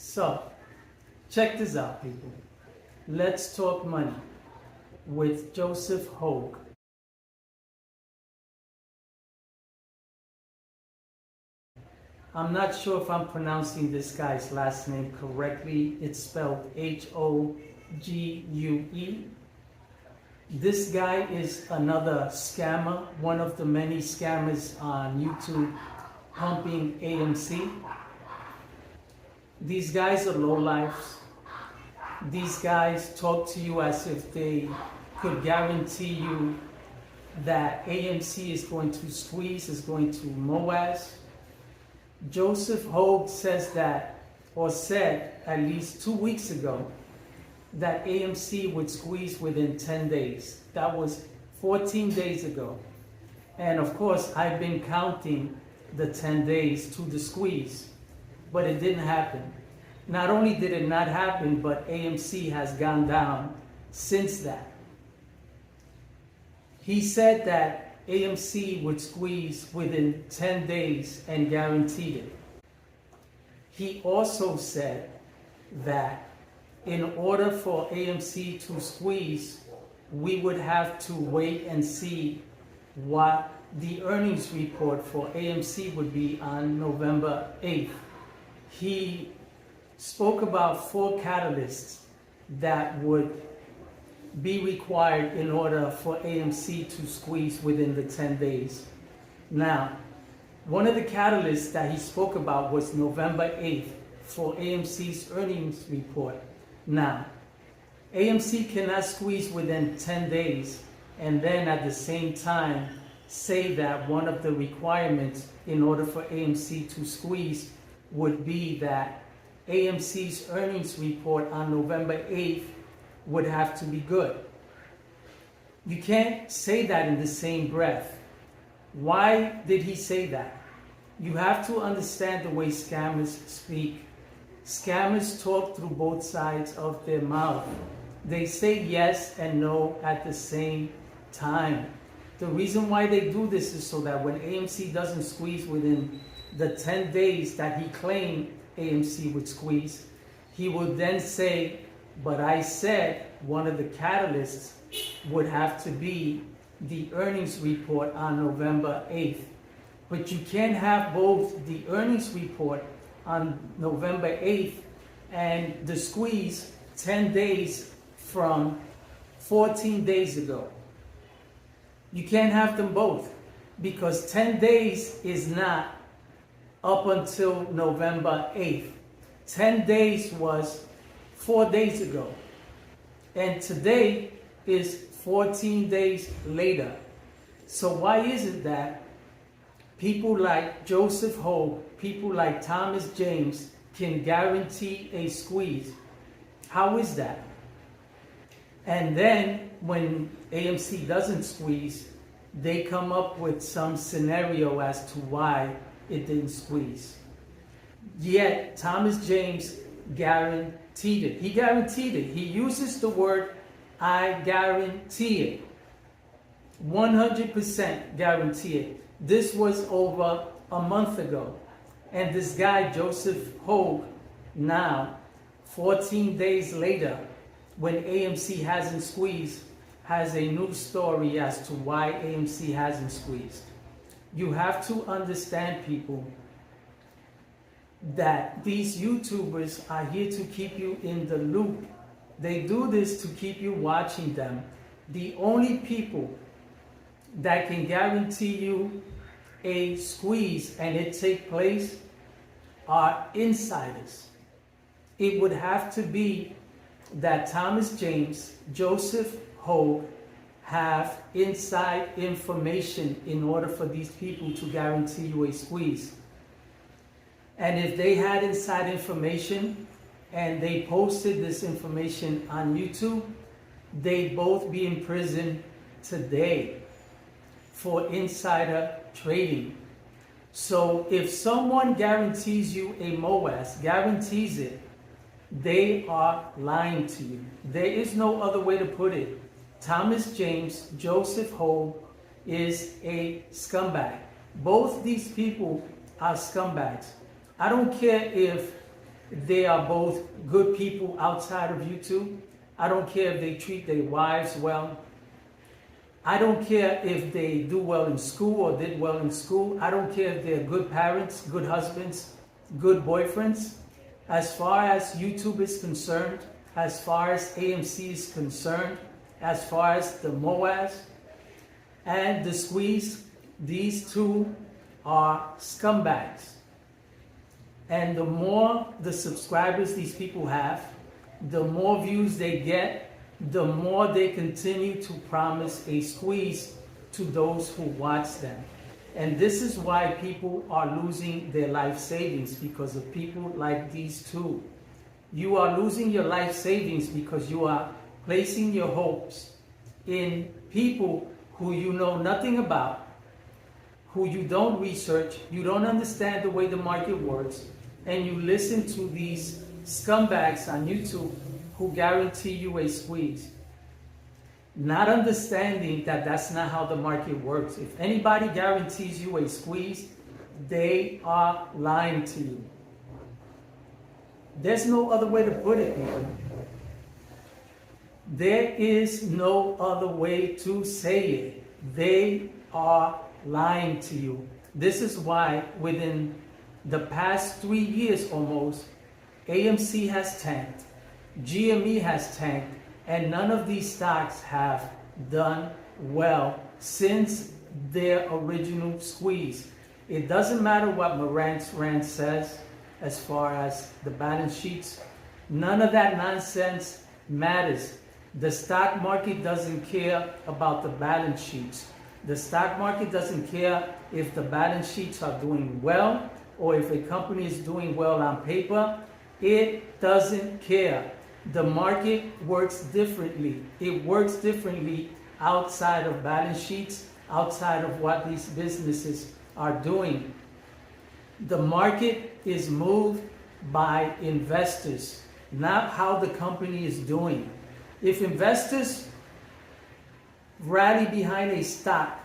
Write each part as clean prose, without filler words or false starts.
So, check this out, people. Let's talk money with Joseph Hogue. I'm not sure if I'm pronouncing this guy's last name correctly. It's spelled Hogue. This guy is another scammer, one of the many scammers on YouTube pumping AMC. These guys are lowlifes. These guys talk to you as if they could guarantee you that AMC is going to squeeze, is going to MOAS. Joseph Hogue says that, or said at least 2 weeks ago, that AMC would squeeze within 10 days. That was 14 days ago. And of course, I've been counting the 10 days to the squeeze, but it didn't happen. Not only did it not happen, but AMC has gone down since that. He said that AMC would squeeze within 10 days and guaranteed it. He also said that in order for AMC to squeeze, we would have to wait and see what the earnings report for AMC would be on November 8th. He spoke about 4 catalysts that would be required in order for AMC to squeeze within the 10 days. Now, one of the catalysts that he spoke about was November 8th for AMC's earnings report. Now, AMC cannot squeeze within 10 days and then at the same time say that one of the requirements in order for AMC to squeeze would be that AMC's earnings report on November 8th would have to be good. You can't say that in the same breath. Why did he say that? You have to understand the way scammers speak. Scammers talk through both sides of their mouth. They say yes and no at the same time. The reason why they do this is so that when AMC doesn't squeeze within the 10 days that he claimed AMC would squeeze, he would then say, but I said one of the catalysts would have to be the earnings report on November 8th. But you can't have both the earnings report on November 8th and the squeeze 10 days from 14 days ago. You can't have them both because 10 days is not up until November 8th. 10 days was 4 days ago. And today is 14 days later. So why is it that people like Joseph Hogue, people like Thomas James can guarantee a squeeze? How is that? And then when AMC doesn't squeeze, they come up with some scenario as to why it didn't squeeze. Yet Thomas James guaranteed it. He guaranteed it. He uses the word, I guarantee it. 100% guarantee it. This was over a month ago. And this guy, Joseph Hogue, now, 14 days later, when AMC hasn't squeezed, has a new story as to why AMC hasn't squeezed. You have to understand, people, that these YouTubers are here to keep you in the loop. They do this to keep you watching them. The only people that can guarantee you a squeeze and it take place are insiders. It would have to be that Thomas James, Joseph Hogue have inside information in order for these people to guarantee you a squeeze. And if they had inside information and they posted this information on YouTube, they'd both be in prison today for insider trading. So if someone guarantees you a MOAS, guarantees it, they are lying to you. There is no other way to put it. Thomas James, Joseph Hogue is a scumbag. Both these people are scumbags. I don't care if they are both good people outside of YouTube. I don't care if they treat their wives well. I don't care if they do well in school or did well in school. I don't care if they're good parents, good husbands, good boyfriends. As far as YouTube is concerned, as far as AMC is concerned, as far as the Moaz and the Squeeze, these two are scumbags. And the more the subscribers these people have, the more views they get, the more they continue to promise a squeeze to those who watch them. And this is why people are losing their life savings, because of people like these two. You are losing your life savings because you are placing your hopes in people who you know nothing about, who you don't research, you don't understand the way the market works, and you listen to these scumbags on YouTube who guarantee you a squeeze. Not understanding that that's not how the market works. If anybody guarantees you a squeeze, they are lying to you. There's no other way to put it, people. There is no other way to say it. They are lying to you. This is why within the past 3 years almost, AMC has tanked, GME has tanked, and none of these stocks have done well since their original squeeze. It doesn't matter what Morantz Rand says as far as the balance sheets. None of that nonsense matters. The stock market doesn't care about the balance sheets. The stock market doesn't care if the balance sheets are doing well or if a company is doing well on paper. It doesn't care. The market works differently. It works differently outside of balance sheets, outside of what these businesses are doing. The market is moved by investors, not how the company is doing. If investors rally behind a stock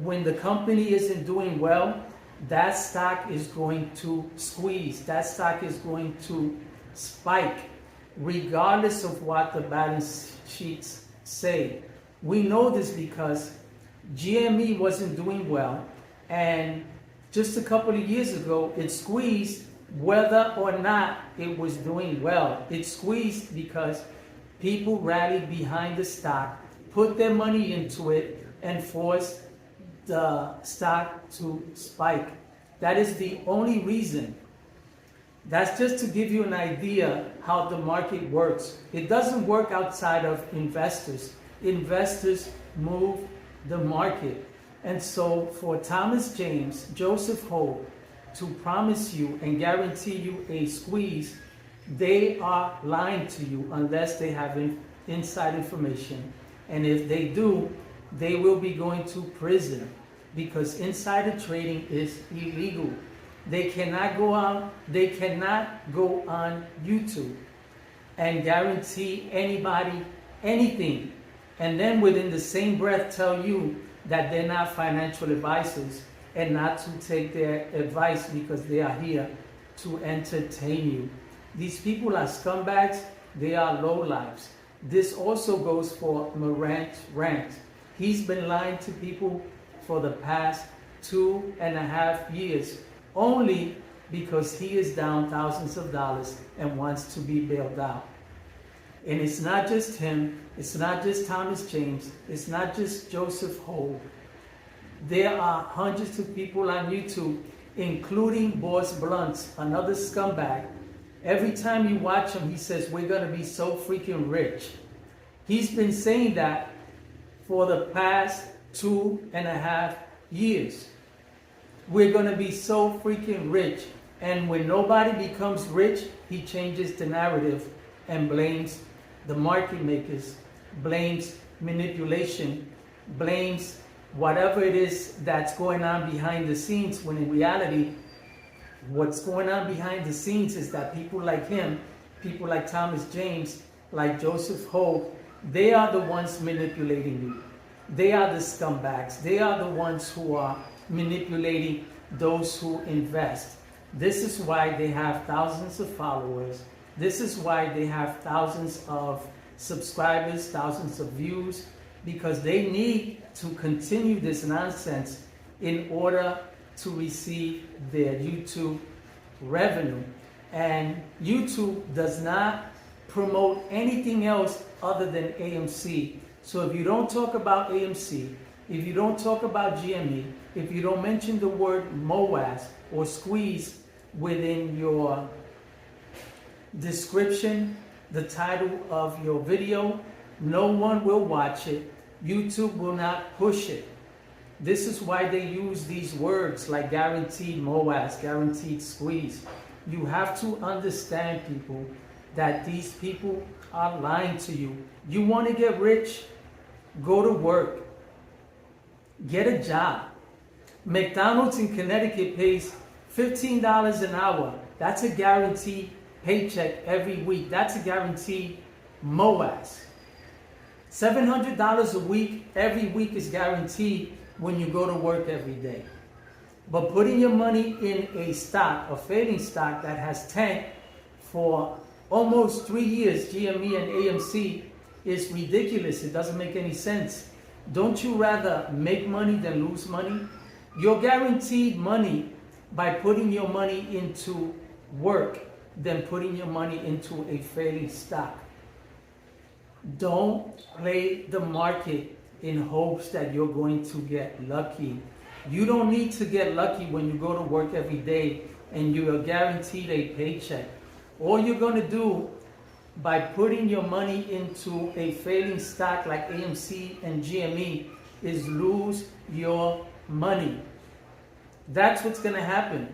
when the company isn't doing well, that stock is going to squeeze. That stock is going to spike, regardless of what the balance sheets say. We know this because GME wasn't doing well, and just a couple of years ago, it squeezed whether or not it was doing well. It squeezed because people rallied behind the stock, put their money into it, and forced the stock to spike. That is the only reason. That's just to give you an idea how the market works. It doesn't work outside of investors. Investors move the market. And so for Thomas James, Joseph Hogue, to promise you and guarantee you a squeeze, they are lying to you unless they have inside information. And if they do, they will be going to prison because insider trading is illegal. They cannot go on YouTube and guarantee anybody anything, and then within the same breath tell you that they're not financial advisors and not to take their advice because they are here to entertain you. These people are scumbags. They are lowlifes. This also goes for Morantz Rand. He's been lying to people for the past 2.5 years, only because he is down thousands of dollars and wants to be bailed out. And it's not just him, it's not just Thomas James, it's not just Joseph Hogue. There are hundreds of people on YouTube, including Boris Blunt, another scumbag. Every time you watch him, he says, we're going to be so freaking rich. He's been saying that for the past 2.5 years. We're going to be so freaking rich. And when nobody becomes rich, he changes the narrative and blames the market makers, blames manipulation, blames whatever it is that's going on behind the scenes, when in reality, what's going on behind the scenes is that people like him, people like Thomas James, like Joseph Hogue, they are the ones manipulating you. They are the scumbags. They are the ones who are manipulating those who invest. This is why they have thousands of followers. This is why they have thousands of subscribers, thousands of views, because they need to continue this nonsense in order to receive their YouTube revenue. And YouTube does not promote anything else other than AMC. So if you don't talk about AMC, if you don't talk about GME, if you don't mention the word MOAS or squeeze within your description, the title of your video, no one will watch it. YouTube will not push it. This is why they use these words like guaranteed MOAS, guaranteed squeeze. You have to understand, people, that these people are lying to you. You want to get rich? Go to work. Get a job. McDonald's in Connecticut pays $15 an hour. That's a guaranteed paycheck every week. That's a guaranteed MOAS. $700 a week, every week is guaranteed when you go to work every day. But putting your money in a stock, a failing stock that has tanked for almost 3 years, GME and AMC, is ridiculous. It doesn't make any sense. Don't you rather make money than lose money? You're guaranteed money by putting your money into work than putting your money into a failing stock. Don't play the market in hopes that you're going to get lucky. You don't need to get lucky when you go to work every day and you are guaranteed a paycheck. All you're going to do by putting your money into a failing stock like AMC and GME is lose your money. That's what's going to happen.